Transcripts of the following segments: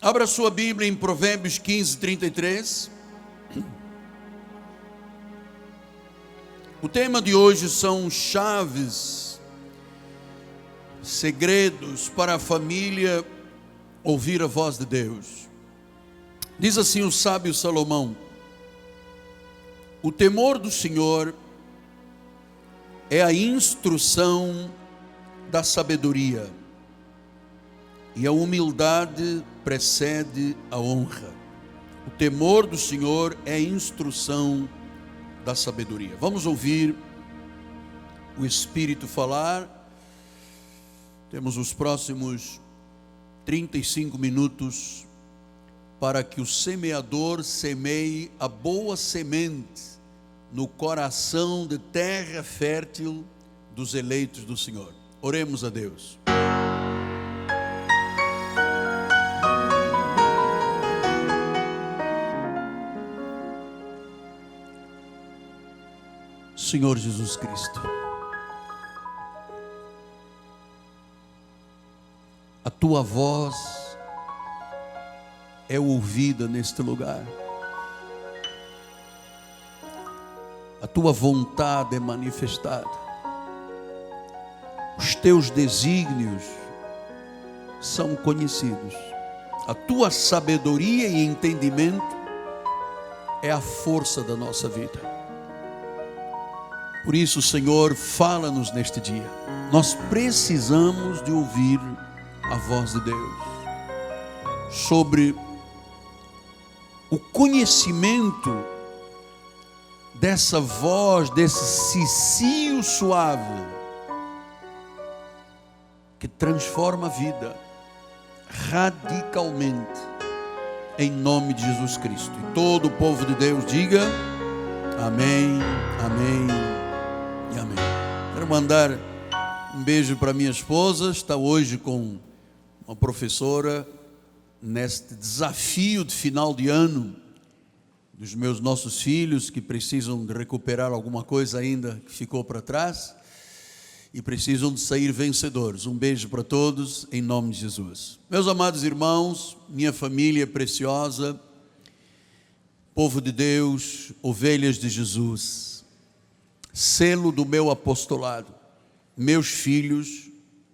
Abra sua Bíblia em Provérbios 15, 33. O tema de hoje são chaves, segredos para a família ouvir a voz de Deus. Diz assim o sábio Salomão: o temor do Senhor é a instrução da sabedoria, e a humildade precede a honra. O temor do Senhor é a instrução da sabedoria. Vamos ouvir o Espírito falar. Temos os próximos 35 minutos para que o semeador semeie a boa semente no coração de terra fértil dos eleitos do Senhor. Oremos a Deus. Senhor Jesus Cristo, a Tua voz é ouvida neste lugar, a Tua vontade é manifestada, os Teus desígnios são conhecidos, a Tua sabedoria e entendimento é a força da nossa vida. Por isso, Senhor, fala-nos neste dia. Nós precisamos de ouvir a voz de Deus sobre o conhecimento dessa voz, desse cicio suave que transforma a vida radicalmente, em nome de Jesus Cristo. E todo o povo de Deus diga amém, amém e amém. Quero mandar um beijo para minha esposa, está hoje com uma professora neste desafio de final de ano dos nossos filhos que precisam de recuperar alguma coisa ainda que ficou para trás e precisam de sair vencedores. Um beijo para todos em nome de Jesus. Meus amados irmãos, minha família preciosa, povo de Deus, ovelhas de Jesus, selo do meu apostolado, meus filhos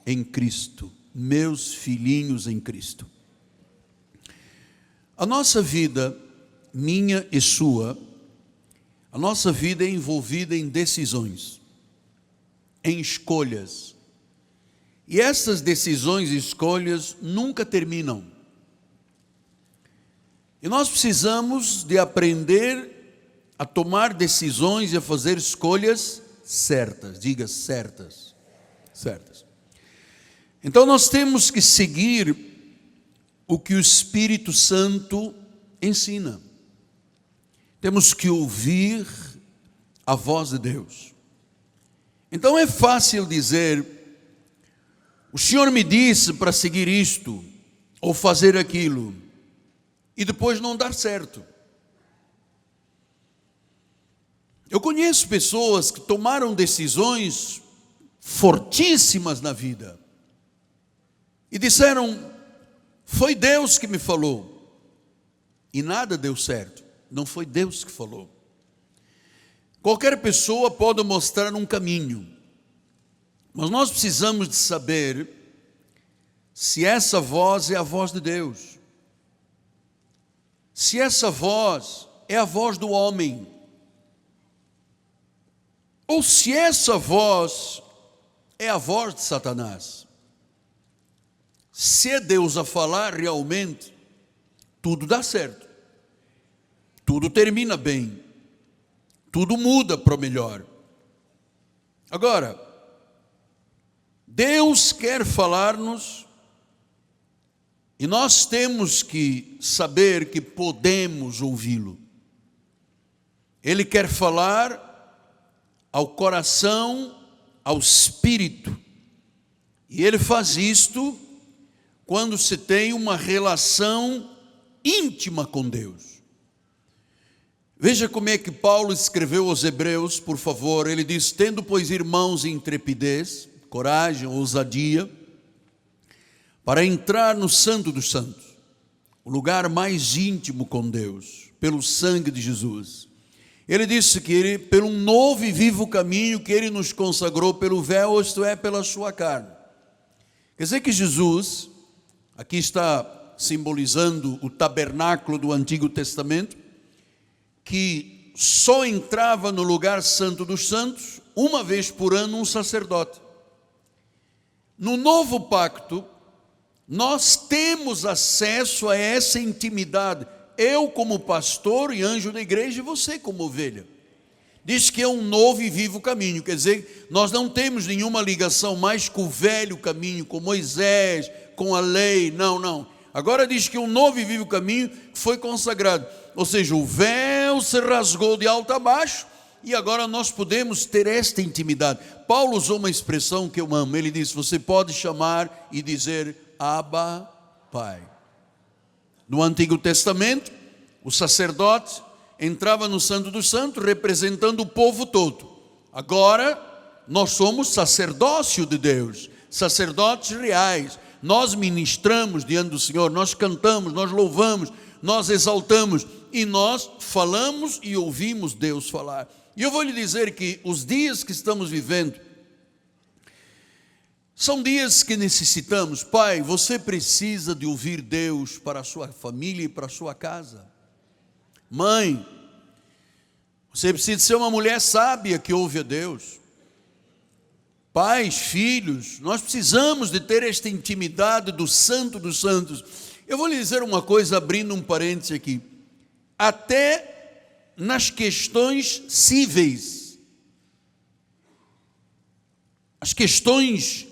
em Cristo, meus filhinhos em Cristo. A nossa vida, minha e sua, a nossa vida é envolvida em decisões, em escolhas. E essas decisões e escolhas nunca terminam. E nós precisamos de aprender a tomar decisões e a fazer escolhas certas. Diga certas. Certas. Então nós temos que seguir o que o Espírito Santo ensina. Temos que ouvir a voz de Deus. Então é fácil dizer: o Senhor me disse para seguir isto ou fazer aquilo, e depois não dar certo. Eu conheço pessoas que tomaram decisões fortíssimas na vida e disseram: foi Deus que me falou, e nada deu certo. Não foi Deus que falou. Qualquer pessoa pode mostrar um caminho, mas nós precisamos de saber se essa voz é a voz de Deus, se essa voz é a voz do homem, ou se essa voz é a voz de Satanás. Se é Deus a falar, realmente tudo dá certo, tudo termina bem, tudo muda para o melhor. Agora, Deus quer falar-nos e nós temos que saber que podemos ouvi-lo. Ele quer falar ao coração, ao espírito, e Ele faz isto quando se tem uma relação íntima com Deus. Veja como é que Paulo escreveu aos Hebreus, por favor. Ele diz: tendo, pois, irmãos, intrepidez, coragem, ousadia, para entrar no Santo dos Santos, o lugar mais íntimo com Deus, pelo sangue de Jesus. Ele disse que ele, pelo um novo e vivo caminho que ele nos consagrou pelo véu, isto é, pela sua carne. Quer dizer que Jesus, aqui está simbolizando o tabernáculo do Antigo Testamento, que só entrava no lugar santo dos santos uma vez por ano um sacerdote. No novo pacto, nós temos acesso a essa intimidade, eu como pastor e anjo da igreja e você como ovelha. Diz que é um novo e vivo caminho, quer dizer, nós não temos nenhuma ligação mais com o velho caminho, com Moisés, com a lei, não. Agora diz que um novo e vivo caminho foi consagrado, ou seja, o véu se rasgou de alto a baixo e agora nós podemos ter esta intimidade. Paulo usou uma expressão que eu amo, ele disse, você pode chamar e dizer Abba, Pai. No Antigo Testamento, o sacerdote entrava no Santo dos Santos representando o povo todo. Agora, nós somos sacerdócio de Deus, sacerdotes reais. Nós ministramos diante do Senhor, nós cantamos, nós louvamos, nós exaltamos e nós falamos e ouvimos Deus falar. E eu vou lhe dizer que os dias que estamos vivendo são dias que necessitamos. Pai, você precisa de ouvir Deus para a sua família e para a sua casa. Mãe, você precisa ser uma mulher sábia que ouve a Deus. Pais, filhos, nós precisamos de ter esta intimidade do Santo dos Santos. Eu vou lhe dizer uma coisa, abrindo um parêntese aqui. Até nas questões cíveis, as questões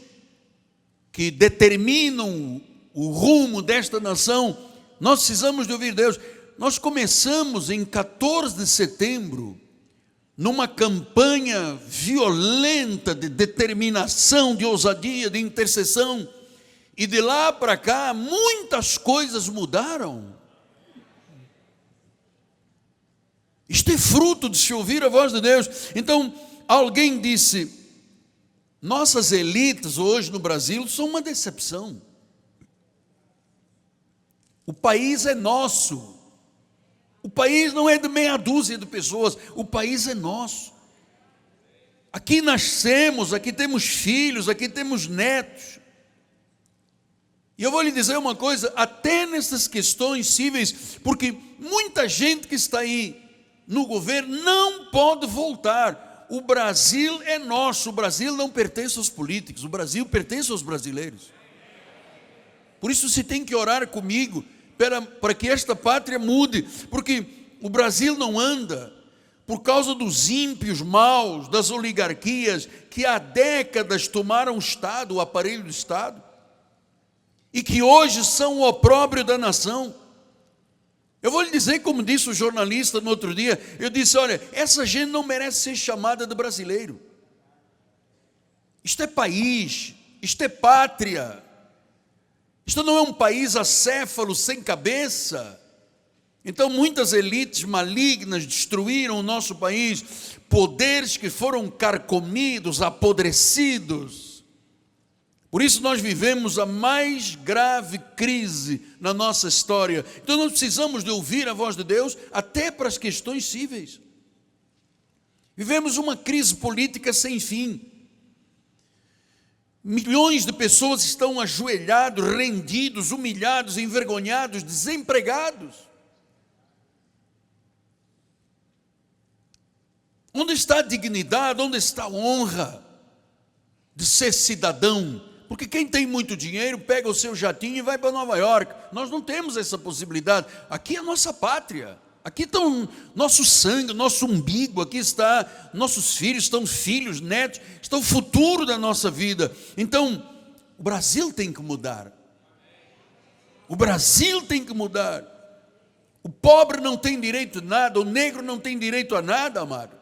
que determinam o rumo desta nação, nós precisamos de ouvir Deus. Nós começamos em 14 de setembro, numa campanha violenta de determinação, de ousadia, de intercessão, e de lá para cá, muitas coisas mudaram. Isto é fruto de se ouvir a voz de Deus. Então, alguém disse, nossas elites hoje no Brasil são uma decepção. O país é nosso. O país não é de meia dúzia de pessoas, o país é nosso. Aqui nascemos, aqui temos filhos, aqui temos netos. E eu vou lhe dizer uma coisa, até nessas questões cíveis, porque muita gente que está aí no governo não pode voltar. O Brasil é nosso, o Brasil não pertence aos políticos, o Brasil pertence aos brasileiros. Por isso você tem que orar comigo, para que esta pátria mude, porque o Brasil não anda por causa dos ímpios maus, das oligarquias, que há décadas tomaram o Estado, o aparelho do Estado, e que hoje são o opróbrio da nação. Eu vou lhe dizer, como disse o jornalista no outro dia, eu disse, olha, essa gente não merece ser chamada de brasileiro. Isto é país, isto é pátria. Isto não é um país acéfalo, sem cabeça. Então muitas elites malignas destruíram o nosso país, poderes que foram carcomidos, apodrecidos. Por isso nós vivemos a mais grave crise na nossa história. Então nós precisamos de ouvir a voz de Deus até para as questões cíveis. Vivemos uma crise política sem fim. Milhões de pessoas estão ajoelhados, rendidos, humilhados, envergonhados, desempregados. Onde está a dignidade, onde está a honra de ser cidadão? Porque quem tem muito dinheiro pega o seu jatinho e vai para Nova York. Nós não temos essa possibilidade. Aqui é a nossa pátria. Aqui está o nosso sangue, nosso umbigo, aqui está nossos filhos, estão filhos, netos, está o futuro da nossa vida. Então, o Brasil tem que mudar. O Brasil tem que mudar. O pobre não tem direito a nada, o negro não tem direito a nada, amado.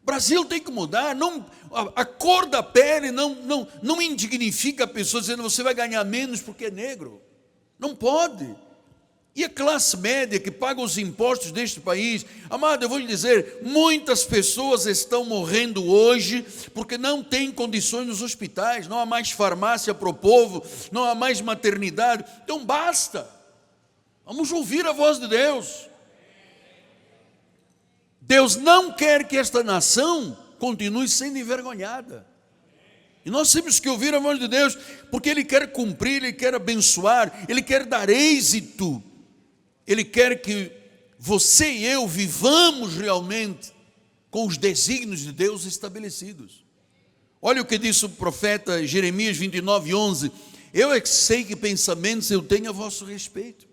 O Brasil tem que mudar. Não, a cor da pele não indignifica a pessoa dizendo você vai ganhar menos porque é negro. Não pode. E a classe média que paga os impostos deste país, amado, eu vou lhe dizer, muitas pessoas estão morrendo hoje porque não têm condições nos hospitais, não há mais farmácia para o povo, não há mais maternidade, então basta. Vamos ouvir a voz de Deus. Deus não quer que esta nação continue sendo envergonhada. E nós temos que ouvir a voz de Deus, porque Ele quer cumprir, Ele quer abençoar, Ele quer dar êxito. Ele quer que você e eu vivamos realmente com os desígnios de Deus estabelecidos. Olha o que disse o profeta Jeremias 29:11. Eu é que sei que pensamentos eu tenho a vosso respeito.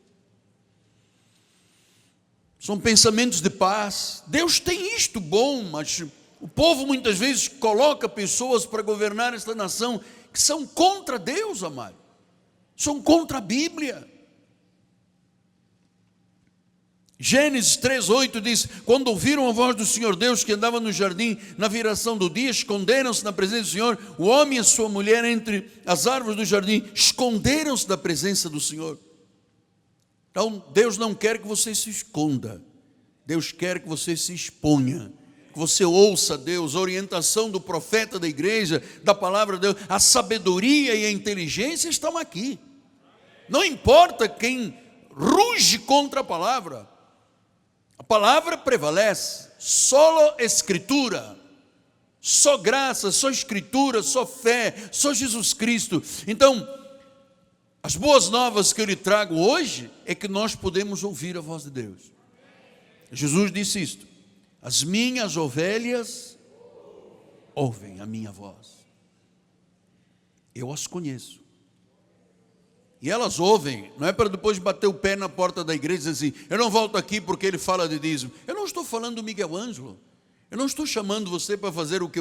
São pensamentos de paz. Deus tem isto bom, mas o povo muitas vezes coloca pessoas para governar esta nação que são contra Deus, amado. São contra a Bíblia. Gênesis 3:8 diz: quando ouviram a voz do Senhor Deus que andava no jardim na viração do dia, esconderam-se na presença do Senhor, o homem e a sua mulher entre as árvores do jardim, esconderam-se da presença do Senhor. Então Deus não quer que você se esconda, Deus quer que você se exponha, que você ouça Deus, a orientação do profeta da igreja, da palavra de Deus. A sabedoria e a inteligência estão aqui. Não importa quem ruge contra a palavra prevalece. Só escritura, só graça, só escritura, só fé, só Jesus Cristo. Então, as boas novas que eu lhe trago hoje é que nós podemos ouvir a voz de Deus. Jesus disse isto: as minhas ovelhas ouvem a minha voz, eu as conheço. E elas ouvem, não é para depois bater o pé na porta da igreja e dizer assim: eu não volto aqui porque ele fala de dízimo. Eu não estou falando do Miguel Ângelo, eu não estou chamando você para fazer o que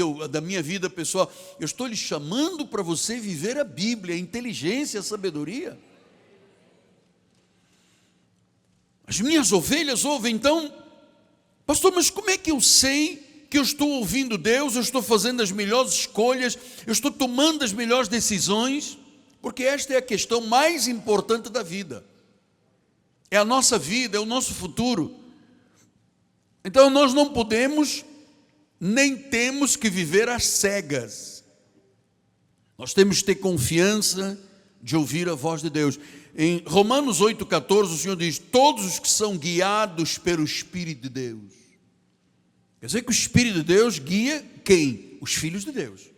eu da minha vida pessoal. Eu estou lhe chamando para você viver a Bíblia, a inteligência, a sabedoria. As minhas ovelhas ouvem. Então, pastor, mas como é que eu sei que eu estou ouvindo Deus, eu estou fazendo as melhores escolhas, eu estou tomando as melhores decisões? Porque esta é a questão mais importante da vida. É a nossa vida, é o nosso futuro. Então nós não podemos, nem temos que viver às cegas. Nós temos que ter confiança de ouvir a voz de Deus. Em Romanos 8,14 o Senhor diz: todos os que são guiados pelo Espírito de Deus. Quer dizer que o Espírito de Deus guia quem? Os filhos de Deus.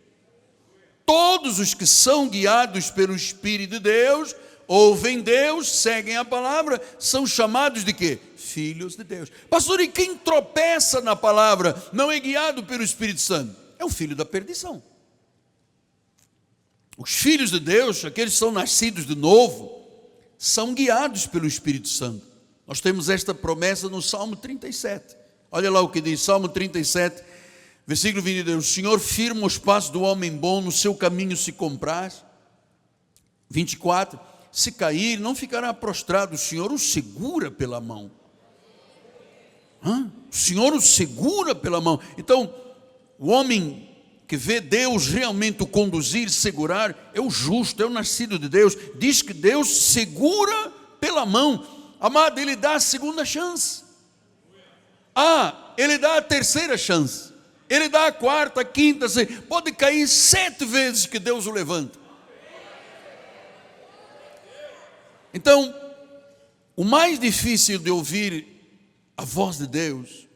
Todos os que são guiados pelo Espírito de Deus, ouvem Deus, seguem a palavra, são chamados de quê? Filhos de Deus. Pastor, e quem tropeça na palavra não é guiado pelo Espírito Santo? É o filho da perdição. Os filhos de Deus, aqueles que são nascidos de novo, são guiados pelo Espírito Santo. Nós temos esta promessa no Salmo 37. Olha lá o que diz, Salmo 37, versículo 22, o Senhor firma os passos do homem bom, no seu caminho se compraz. 24, se cair, não ficará prostrado, o Senhor o segura pela mão. O Senhor o segura pela mão. Então, o homem que vê Deus realmente o conduzir, segurar, é o justo, é o nascido de Deus. Diz que Deus segura pela mão. Amado, Ele dá a segunda chance. Ele dá a terceira chance. Ele dá a quarta, a quinta, pode cair 7 vezes que Deus o levanta. Então, o mais difícil de ouvir a voz de Deus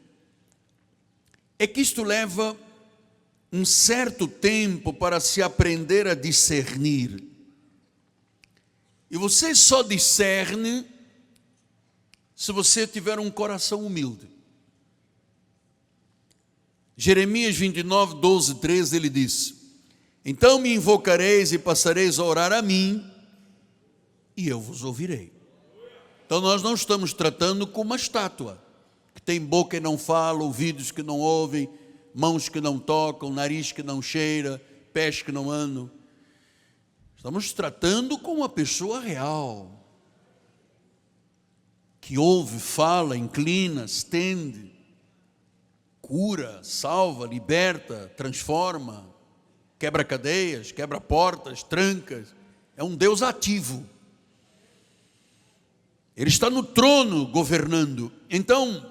é que isto leva um certo tempo para se aprender a discernir. E você só discerne se você tiver um coração humilde. Jeremias 29, 12, 13, ele diz: então me invocareis e passareis a orar a mim, e eu vos ouvirei. Então nós não estamos tratando com uma estátua, que tem boca e não fala, ouvidos que não ouvem, mãos que não tocam, nariz que não cheira, pés que não andam. Estamos tratando com uma pessoa real, que ouve, fala, inclina, estende, cura, salva, liberta, transforma, quebra cadeias, quebra portas, trancas. É um Deus ativo. Ele está no trono governando. Então,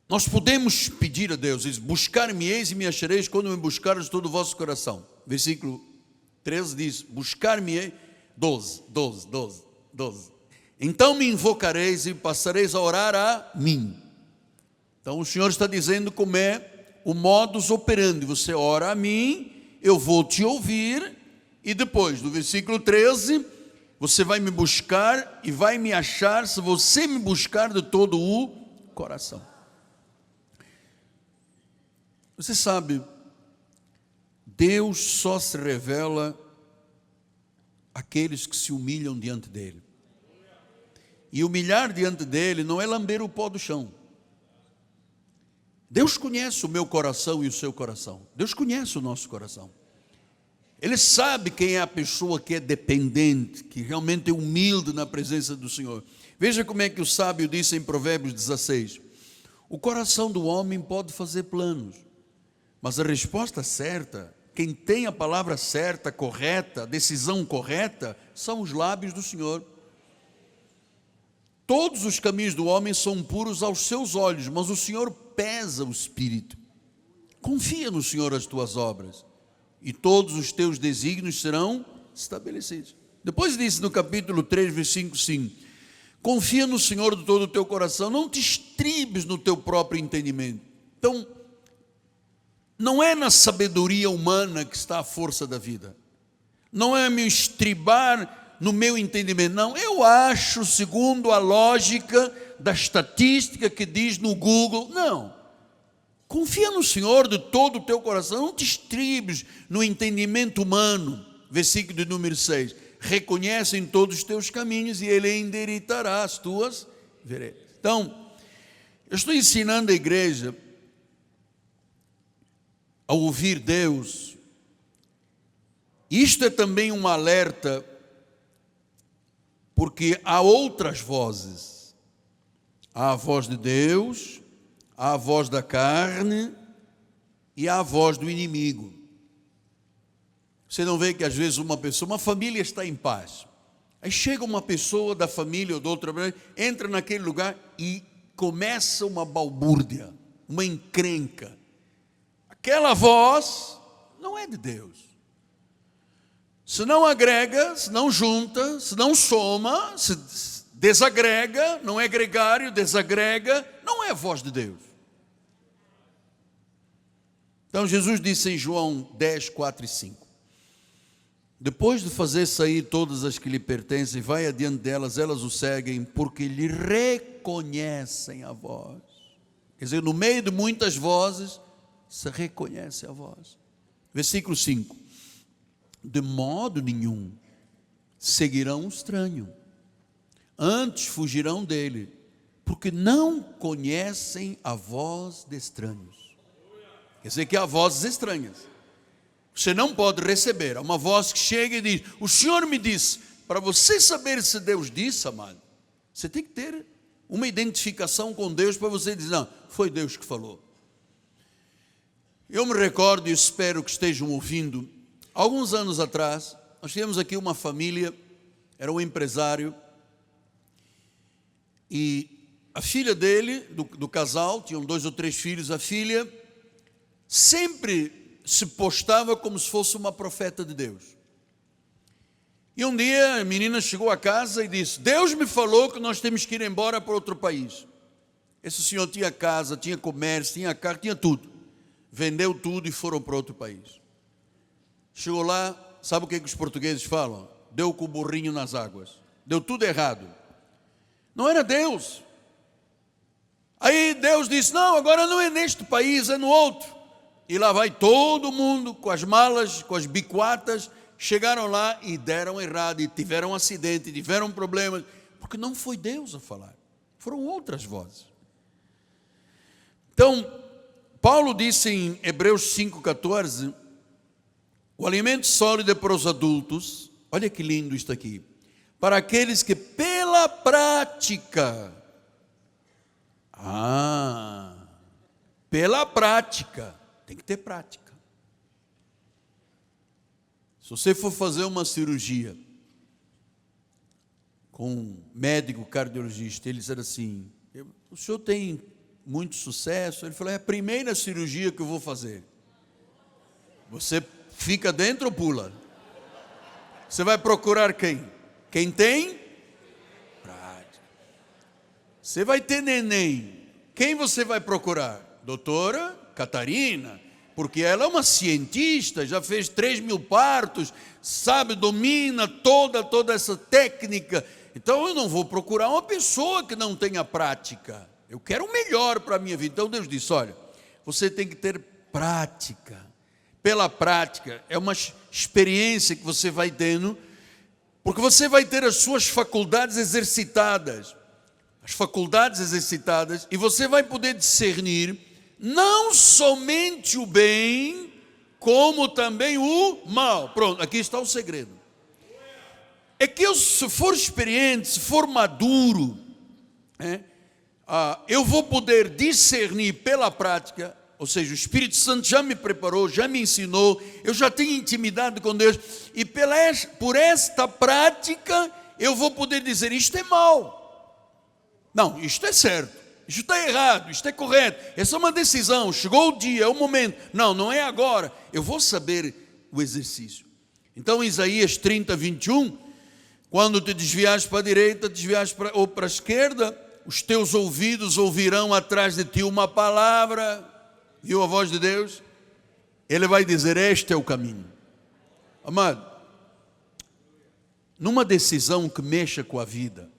nós podemos pedir a Deus, diz: buscar-me-eis e me achareis quando me buscares de todo o vosso coração. Versículo 13 diz: buscar-me-eis, 12, 12. Então me invocareis e passareis a orar a mim. Então o Senhor está dizendo como é o modus operandi. Você ora a mim, eu vou te ouvir, e depois, do versículo 13, você vai me buscar e vai me achar se você me buscar de todo o coração. Você sabe, Deus só se revela àqueles que se humilham diante dele. E humilhar diante dele não é lamber o pó do chão. Deus conhece o meu coração e o seu coração. Deus conhece o nosso coração. Ele sabe quem é a pessoa que é dependente, que realmente é humilde na presença do Senhor. Veja como é que o sábio disse em Provérbios 16: o coração do homem pode fazer planos, mas a resposta certa, quem tem a palavra certa, correta, a decisão correta, são os lábios do Senhor. Todos os caminhos do homem são puros aos seus olhos, mas o Senhor pesa o espírito. Confia no Senhor as tuas obras, e todos os teus desígnios serão estabelecidos. Depois diz no capítulo 3, versículo 5: confia no Senhor de todo o teu coração, não te estribes no teu próprio entendimento. Então, não é na sabedoria humana que está a força da vida, não é me estribar no meu entendimento, não. Eu acho segundo a lógica da estatística que diz no Google, não. Confia no Senhor de todo o teu coração, não te estribes no entendimento humano. Versículo de número 6: reconhece em todos os teus caminhos e Ele endireitará as tuas veredas. Então, eu estou ensinando a igreja a ouvir Deus. Isto é também um alerta, porque há outras vozes. Há a voz de Deus, há a voz da carne e há a voz do inimigo. Você não vê que às vezes uma família está em paz. Aí chega uma pessoa da família ou de outra, entra naquele lugar e começa uma balbúrdia, uma encrenca. Aquela voz não é de Deus. Se não agrega, se não junta, se não soma, se desagrega, não é gregário, desagrega, não é a voz de Deus. Então Jesus disse em João 10, 4 e 5: depois de fazer sair todas as que lhe pertencem, vai adiante delas, elas o seguem, porque lhe reconhecem a voz. Quer dizer, no meio de muitas vozes, se reconhece a voz. Versículo 5: de modo nenhum seguirão o estranho, antes fugirão dele, porque não conhecem a voz de estranhos. Quer dizer que há vozes estranhas. Você não pode receber. Há uma voz que chega e diz: o Senhor me disse. Para você saber se Deus disse, amado, você tem que ter uma identificação com Deus para você dizer: não, foi Deus que falou. Eu me recordo e espero que estejam ouvindo. Alguns anos atrás, nós tínhamos aqui uma família, era um empresário, e a filha dele, do casal, tinham 2 ou 3 filhos, a filha sempre se postava como se fosse uma profeta de Deus. E um dia a menina chegou a casa e disse: Deus me falou que nós temos que ir embora para outro país. Esse senhor tinha casa, tinha comércio, tinha carro, tinha tudo. Vendeu tudo e foram para outro país. Chegou lá, sabe o que os portugueses falam? Deu com o burrinho nas águas. Deu tudo errado. Não era Deus. Aí Deus disse: não, agora não é neste país, é no outro. E lá vai todo mundo com as malas, com as bicuatas. Chegaram lá e deram errado, e tiveram um acidente, tiveram problemas, porque não foi Deus a falar, foram outras vozes. Então, Paulo disse em Hebreus 5,14: o alimento sólido é para os adultos, olha que lindo isto aqui, para aqueles que pela prática, pela prática, tem que ter prática. Se você for fazer uma cirurgia com um médico cardiologista, ele disser assim: o senhor tem muito sucesso? Ele falou: é a primeira cirurgia que eu vou fazer. Você fica dentro ou pula? Você vai procurar quem? Quem tem Você vai ter neném. Quem você vai procurar? Doutora Catarina, porque ela é uma cientista, já fez 3.000 partos, sabe, domina toda essa técnica. Então eu não vou procurar uma pessoa que não tenha prática. Eu quero o melhor para a minha vida. Então Deus disse, olha, você tem que ter prática. Pela prática, é uma experiência que você vai tendo, porque você vai ter as suas faculdades exercitadas. As faculdades exercitadas, e você vai poder discernir não somente o bem, como também o mal. Pronto, aqui está o segredo. É que eu, se for experiente, se for maduro, eu vou poder discernir pela prática, ou seja, o Espírito Santo já me preparou, já me ensinou, eu já tenho intimidade com Deus, e por esta prática, eu vou poder dizer, isto é mal. Não, isto é certo, isto está errado, isto é correto, essa é uma decisão, chegou o dia, é o momento. Não, não é agora, eu vou saber o exercício. Então, Isaías 30, 21, quando te desviares para a direita, desviares ou para a esquerda, os teus ouvidos ouvirão atrás de ti uma palavra, viu a voz de Deus? Ele vai dizer, este é o caminho. Amado, numa decisão que mexa com a vida,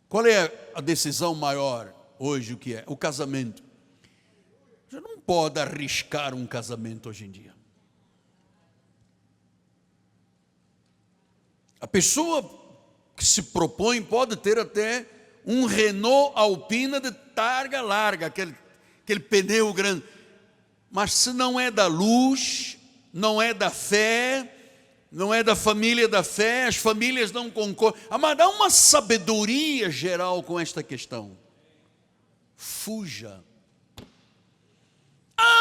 qual é a decisão maior hoje, o que é? O casamento. Você não pode arriscar um casamento hoje em dia. A pessoa que se propõe pode ter até um Renault Alpina de targa larga, aquele pneu grande. Mas se não é da luz, não é da fé, não é da família da fé, as famílias não concordam. Mas dá uma sabedoria geral com esta questão. Fuja.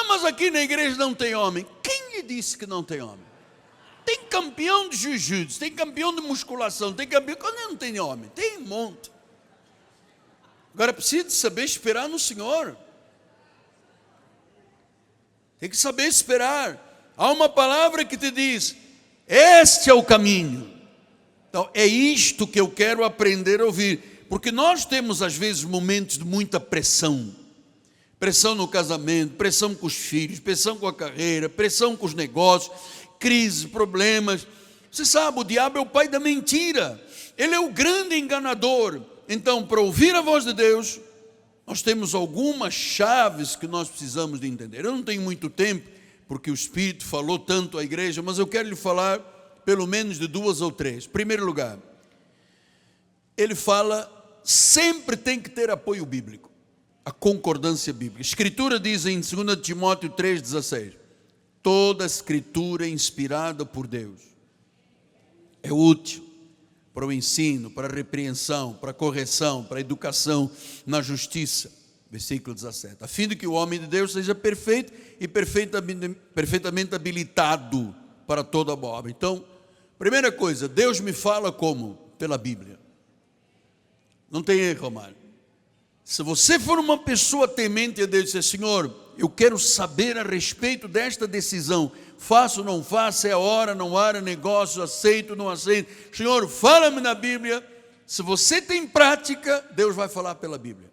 Mas aqui na igreja não tem homem. Quem lhe disse que não tem homem? Tem campeão de jiu-jitsu, tem campeão de musculação, tem campeão... Quando não tem homem? Tem um monte. Agora precisa saber esperar no Senhor. Tem que saber esperar. Há uma palavra que te diz, este é o caminho. Então é isto que eu quero aprender a ouvir. Porque nós temos às vezes momentos de muita pressão. Pressão no casamento, pressão com os filhos, pressão com a carreira, pressão com os negócios, crises, problemas. Você sabe, o diabo é o pai da mentira. Ele é o grande enganador. Então, para ouvir a voz de Deus, nós temos algumas chaves que nós precisamos de entender. Eu não tenho muito tempo, porque o Espírito falou tanto à igreja, mas eu quero lhe falar pelo menos de 2 ou 3. Em primeiro lugar, ele fala, sempre tem que ter apoio bíblico, a concordância bíblica. A Escritura diz em 2 Timóteo 3,16, toda a Escritura é inspirada por Deus, é útil para o ensino, para a repreensão, para a correção, para a educação na justiça. Versículo 17. A fim de que o homem de Deus seja perfeito e perfeitamente habilitado para toda boa obra. Então, primeira coisa, Deus me fala como? Pela Bíblia. Não tem erro, amado. Se você for uma pessoa temente a Deus e dizer, Senhor, eu quero saber a respeito desta decisão, faço ou não faço, é hora, não hora, negócio, aceito ou não aceito. Senhor, fala-me na Bíblia. Se você tem prática, Deus vai falar pela Bíblia.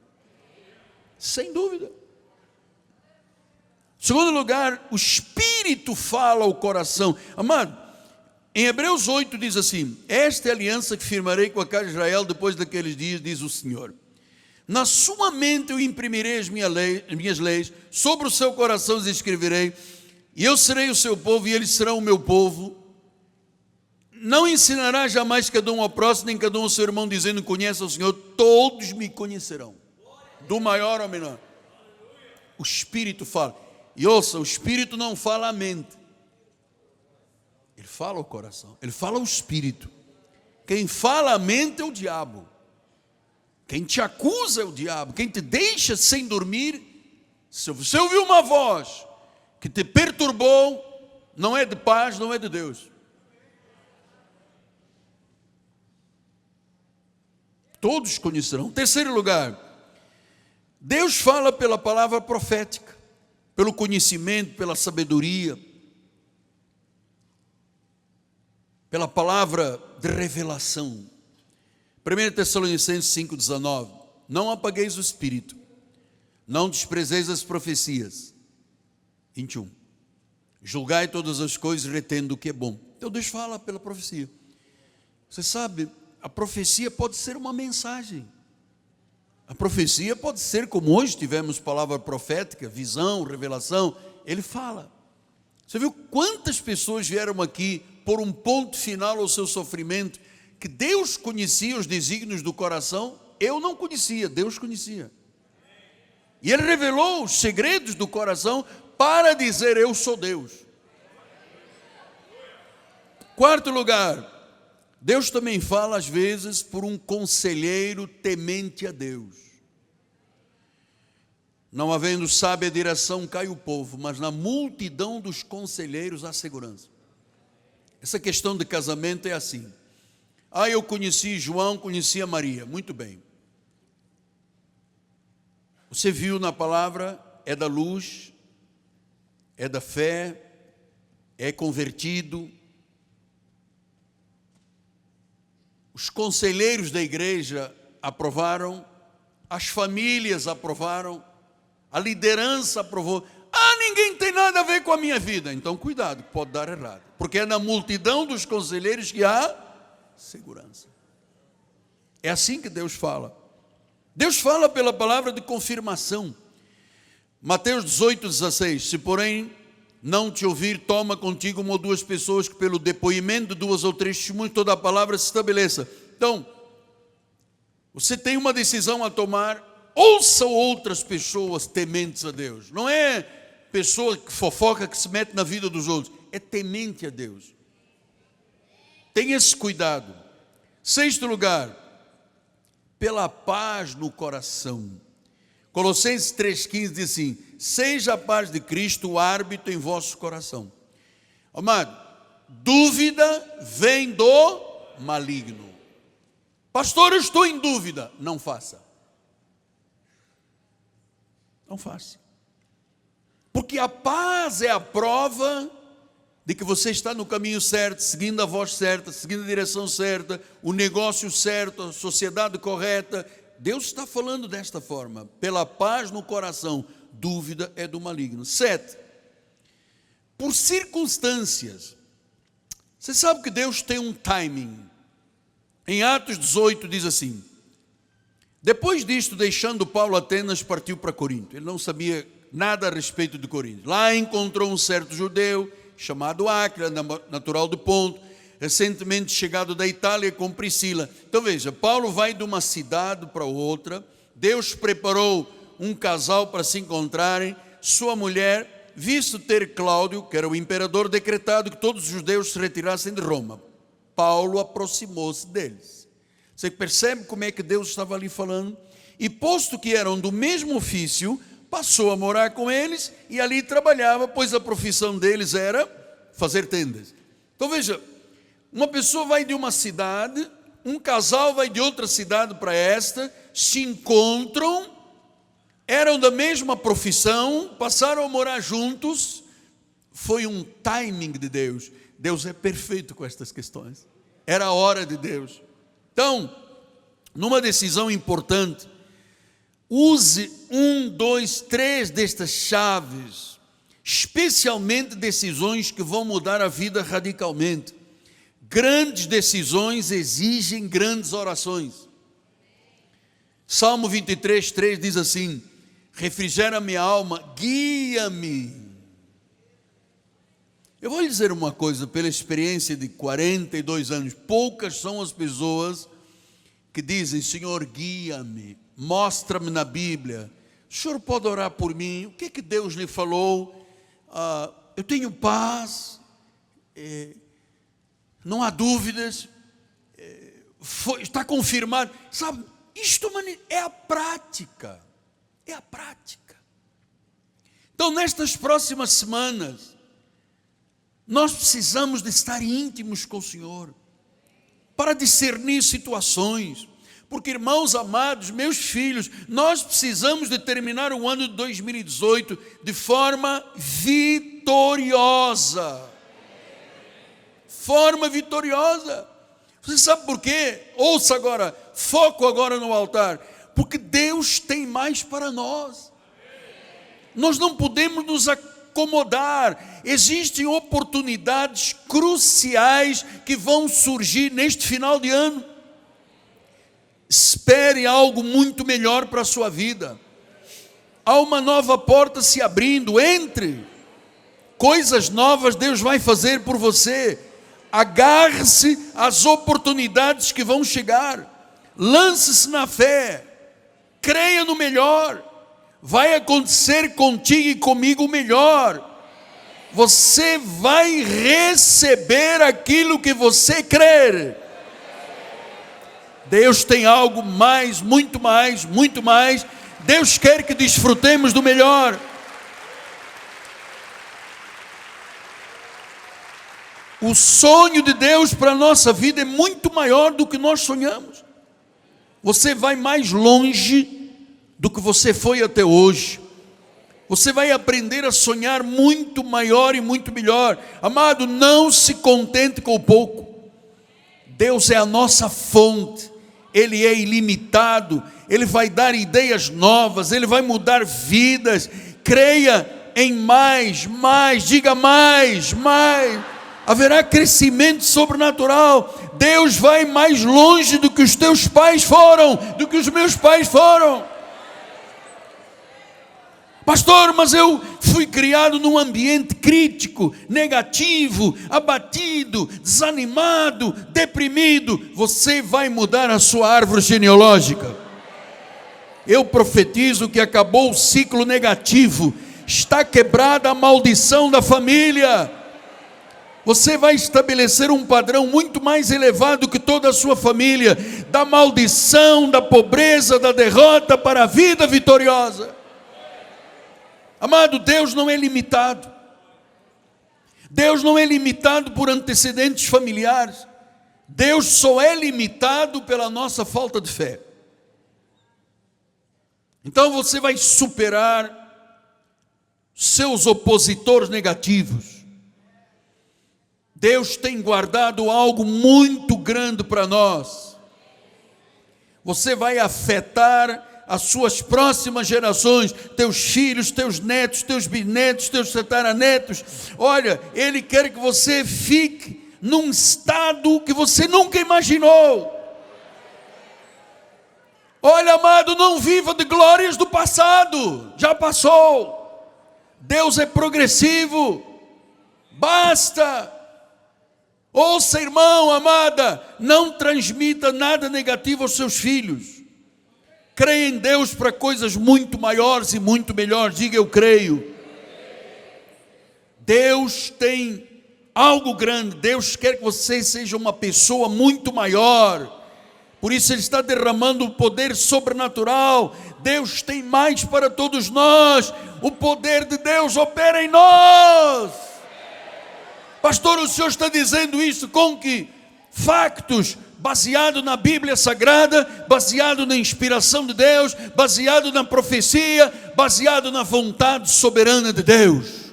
Sem dúvida. Em segundo lugar, o Espírito fala ao coração. Amado, em Hebreus 8 diz assim, esta é a aliança que firmarei com a casa de Israel depois daqueles dias, diz o Senhor. Na sua mente eu imprimirei as minhas leis, sobre o seu coração as escreverei, e eu serei o seu povo e eles serão o meu povo. Não ensinará jamais cada um ao próximo, nem cada um ao seu irmão, dizendo, conheça o Senhor, todos me conhecerão, do maior ao menor. O Espírito fala, e ouça, o Espírito não fala a mente, ele fala ao coração, ele fala ao Espírito. Quem fala a mente é o diabo. Quem te acusa é o diabo. Quem te deixa sem dormir, se você ouviu uma voz que te perturbou, não é de paz, não é de Deus. Todos conhecerão. Em terceiro lugar, Deus fala pela palavra profética, pelo conhecimento, pela sabedoria, pela palavra de revelação. 1 Tessalonicenses 5,19, não apagueis o espírito, não desprezeis as profecias. 21. Julgai todas as coisas, retendo o que é bom. Então Deus fala pela profecia. Você sabe, a profecia pode ser uma mensagem. A profecia pode ser, como hoje tivemos palavra profética, visão, revelação. Ele fala. Você viu quantas pessoas vieram aqui por um ponto final ao seu sofrimento, que Deus conhecia os desígnios do coração? Eu não conhecia, Deus conhecia. E Ele revelou os segredos do coração para dizer: eu sou Deus. Quarto lugar, Deus também fala às vezes por um conselheiro temente a Deus. Não havendo sábia direção cai o povo, mas na multidão dos conselheiros há segurança. Essa questão de casamento é assim. Eu conheci João, conheci a Maria. Muito bem. Você viu na palavra, é da luz, é da fé, é convertido. Os conselheiros da igreja aprovaram, as famílias aprovaram, a liderança aprovou. Ninguém tem nada a ver com a minha vida. Então cuidado, pode dar errado. Porque é na multidão dos conselheiros que há segurança. É assim que Deus fala. Deus fala pela palavra de confirmação. Mateus 18:16. Se porém não te ouvir, toma contigo uma ou duas pessoas, que pelo depoimento de 2 ou 3 testemunhos toda a palavra se estabeleça. Então, você tem uma decisão a tomar. Ouça outras pessoas tementes a Deus. Não é pessoa que fofoca, que se mete na vida dos outros. É temente a Deus. Tenha esse cuidado. Sexto lugar, pela paz no coração. Colossenses 3,15 diz assim: seja a paz de Cristo o árbitro em vosso coração. Amado, dúvida vem do maligno. Pastor, eu estou em dúvida. Não faça. Não faça. Porque a paz é a prova de que você está no caminho certo, seguindo a voz certa, seguindo a direção certa, o negócio certo, a sociedade correta. Deus está falando desta forma. Pela paz no coração, dúvida é do maligno. 7. Por circunstâncias. Você sabe que Deus tem um timing. Em Atos 18 diz assim: depois disto, deixando Paulo Atenas, partiu para Corinto. Ele não sabia nada a respeito de Corinto. Lá encontrou um certo judeu, chamado Áquila, natural de Ponto, recentemente chegado da Itália com Priscila. Então veja, Paulo vai de uma cidade para outra. Deus preparou um casal para se encontrarem. Sua mulher, visto ter Cláudio, que era o imperador, decretado que todos os judeus se retirassem de Roma, Paulo aproximou-se deles. Você percebe como é que Deus estava ali falando? E posto que eram do mesmo ofício, passou a morar com eles e ali trabalhava, pois a profissão deles era fazer tendas. Então veja, uma pessoa vai de uma cidade, um casal vai de outra cidade para esta, se encontram, eram da mesma profissão, passaram a morar juntos. Foi um timing de Deus. Deus é perfeito com estas questões. Era a hora de Deus. Então, numa decisão importante, use 1, 2, 3 destas chaves, especialmente decisões que vão mudar a vida radicalmente. Grandes decisões exigem grandes orações. Salmo 23:3 diz assim: refrigera minha alma, guia-me. Eu vou lhe dizer uma coisa, pela experiência de 42 anos, poucas são as pessoas que dizem: Senhor, guia-me, mostra-me na Bíblia, o Senhor pode orar por mim, o que é que Deus lhe falou? Eu tenho paz, não há dúvidas, está confirmado. Sabe, isto é a prática, é a prática. Então, nestas próximas semanas, nós precisamos de estar íntimos com o Senhor, para discernir situações, porque, irmãos amados, meus filhos, nós precisamos de terminar o ano de 2018 de forma vitoriosa. Forma vitoriosa. Você sabe por quê? Ouça agora, foco agora no altar. porque Deus tem mais para nós. Nós não podemos nos acomodar. Existem oportunidades cruciais que vão surgir neste final de ano. Espere algo muito melhor para a sua vida. Há uma nova porta se abrindo. Entre. Coisas novas Deus vai fazer por você. Agarre-se às oportunidades que vão chegar. Lance-se na fé. Creia no melhor. Vai acontecer contigo e comigo o melhor. Você vai receber aquilo que você crer. Deus tem algo mais, muito mais, muito mais. Deus quer que desfrutemos do melhor. O sonho de Deus para a nossa vida é muito maior do que nós sonhamos. Você vai mais longe do que você foi até hoje. Você vai aprender a sonhar muito maior e muito melhor. Amado, não se contente com o pouco. Deus é a nossa fonte. Ele é ilimitado. Ele vai dar ideias novas. Ele vai mudar vidas. Creia em mais, mais. Diga mais, mais. Haverá crescimento sobrenatural. Deus vai mais longe do que os teus pais foram, do que os meus pais foram. Pastor, mas eu fui criado num ambiente crítico, negativo, abatido, desanimado, deprimido. Você vai mudar a sua árvore genealógica. Eu profetizo que acabou o ciclo negativo. Está quebrada a maldição da família. Você vai estabelecer um padrão muito mais elevado que toda a sua família. Da maldição, da pobreza, da derrota para a vida vitoriosa. Amado, Deus não é limitado. Deus não é limitado por antecedentes familiares. Deus só é limitado pela nossa falta de fé. Então você vai superar seus opositores negativos. Deus tem guardado algo muito grande para nós. Você vai afetar as suas próximas gerações, teus filhos, teus netos, teus bisnetos, teus tataranetos. Olha, Ele quer que você fique num estado que você nunca imaginou. Olha, amado, não viva de glórias do passado, já passou. Deus é progressivo, basta. Ouça, irmão, amada, não transmita nada negativo aos seus filhos. Creia em Deus para coisas muito maiores e muito melhores. Diga, eu creio. Deus tem algo grande. Deus quer que você seja uma pessoa muito maior. Por isso Ele está derramando o poder sobrenatural. Deus tem mais para todos nós. O poder de Deus opera em nós. Pastor, o senhor está dizendo isso com que factos? Baseado na Bíblia Sagrada, baseado na inspiração de Deus, baseado na profecia, baseado na vontade soberana de Deus.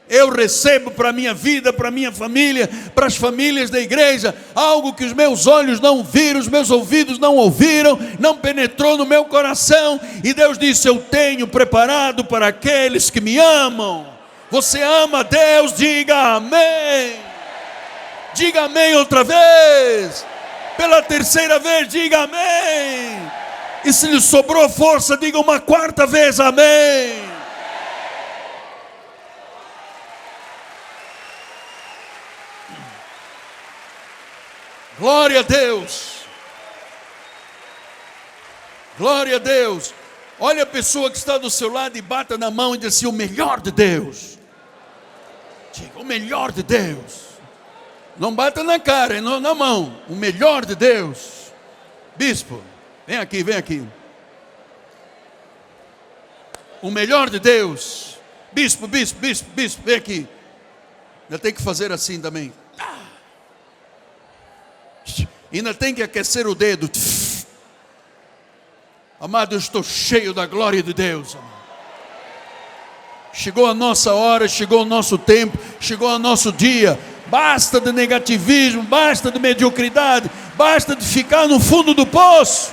Eu recebo para a minha vida, para a minha família, para as famílias da igreja, algo que os meus olhos não viram, os meus ouvidos não ouviram, não penetrou no meu coração. E Deus disse, eu tenho preparado para aqueles que me amam. Você ama a Deus? Diga amém. Diga amém outra vez. Pela terceira vez, diga amém. E se lhe sobrou força, diga uma quarta vez amém. Glória a Deus. Glória a Deus. Olha a pessoa que está do seu lado e bata na mão e diz assim, o melhor de Deus. Diga, o melhor de Deus. Não bata na cara, na mão. O melhor de Deus. Bispo, vem aqui, vem aqui. O melhor de Deus. Bispo, vem aqui. Ainda tem que fazer assim também. Ainda tem que aquecer o dedo. Amado, eu estou cheio da glória de Deus. Chegou a nossa hora, chegou o nosso tempo, chegou o nosso dia. Basta de negativismo, basta de mediocridade, basta de ficar no fundo do poço.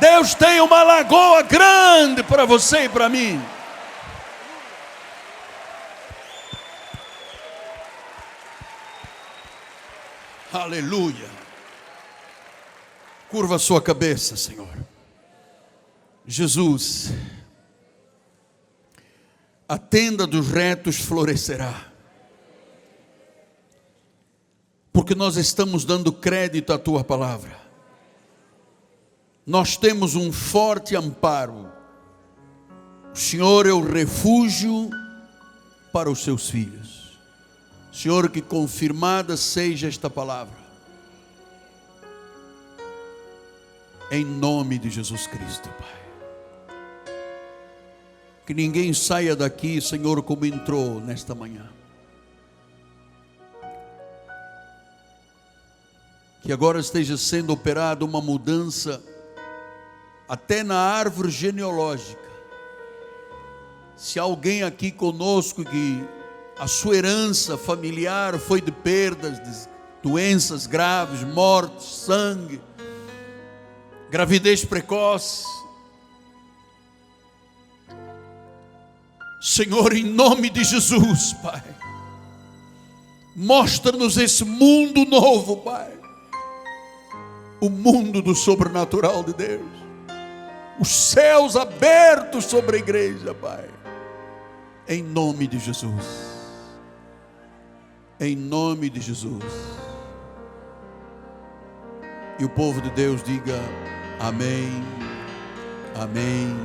Deus tem uma lagoa grande para você e para mim. Aleluia. Curva a sua cabeça, Senhor. Jesus, a tenda dos retos florescerá, porque nós estamos dando crédito à tua palavra. Nós temos um forte amparo. O Senhor é o refúgio para os seus filhos. Senhor, que confirmada seja esta palavra, em nome de Jesus Cristo, Pai. Que ninguém saia daqui, Senhor, como entrou nesta manhã. Que agora esteja sendo operada uma mudança até na árvore genealógica. Se há alguém aqui conosco que a sua herança familiar foi de perdas, de doenças graves, morte, sangue, gravidez precoce, Senhor, em nome de Jesus, Pai, mostra-nos esse mundo novo, Pai, o mundo do sobrenatural de Deus, os céus abertos sobre a igreja, Pai, em nome de Jesus, em nome de Jesus. E o povo de Deus diga amém, amém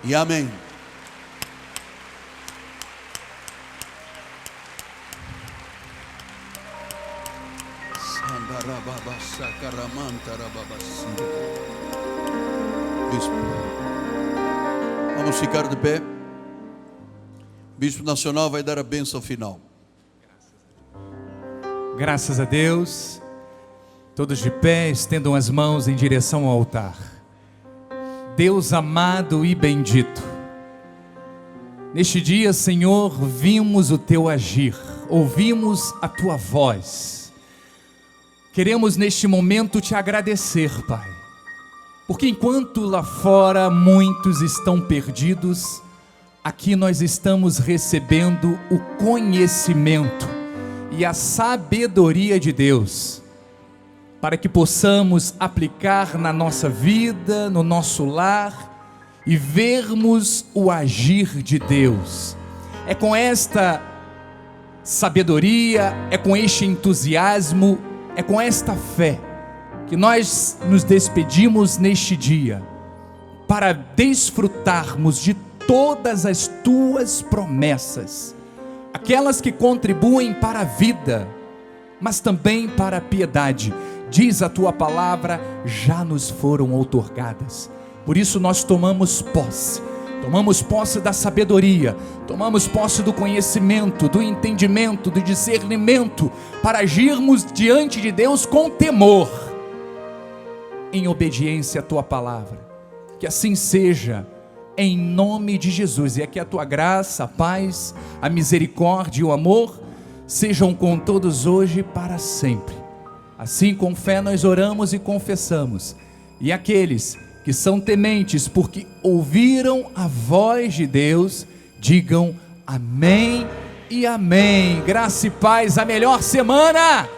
e amém. Bispo, vamos ficar de pé. Bispo Nacional vai dar a bênção final. Graças a Deus. Todos de pé, estendam as mãos em direção ao altar. Deus amado e bendito, neste dia, Senhor, vimos o teu agir, ouvimos a tua voz. Queremos neste momento te agradecer, Pai, porque enquanto lá fora muitos estão perdidos, aqui nós estamos recebendo o conhecimento e a sabedoria de Deus, para que possamos aplicar na nossa vida, no nosso lar, e vermos o agir de Deus. É com esta sabedoria, é com este entusiasmo, é com esta fé que nós nos despedimos neste dia, para desfrutarmos de todas as tuas promessas, aquelas que contribuem para a vida, mas também para a piedade. Diz a tua palavra, já nos foram outorgadas. Por isso nós tomamos posse da sabedoria, tomamos posse do conhecimento, do entendimento, do discernimento, para agirmos diante de Deus com temor, em obediência à tua palavra. Que assim seja, em nome de Jesus. E aqui a tua graça, a paz, a misericórdia e o amor sejam com todos hoje e para sempre. Assim, com fé nós oramos e confessamos. E aqueles que são tementes porque ouviram a voz de Deus, digam amém e amém. Graça e paz, a melhor semana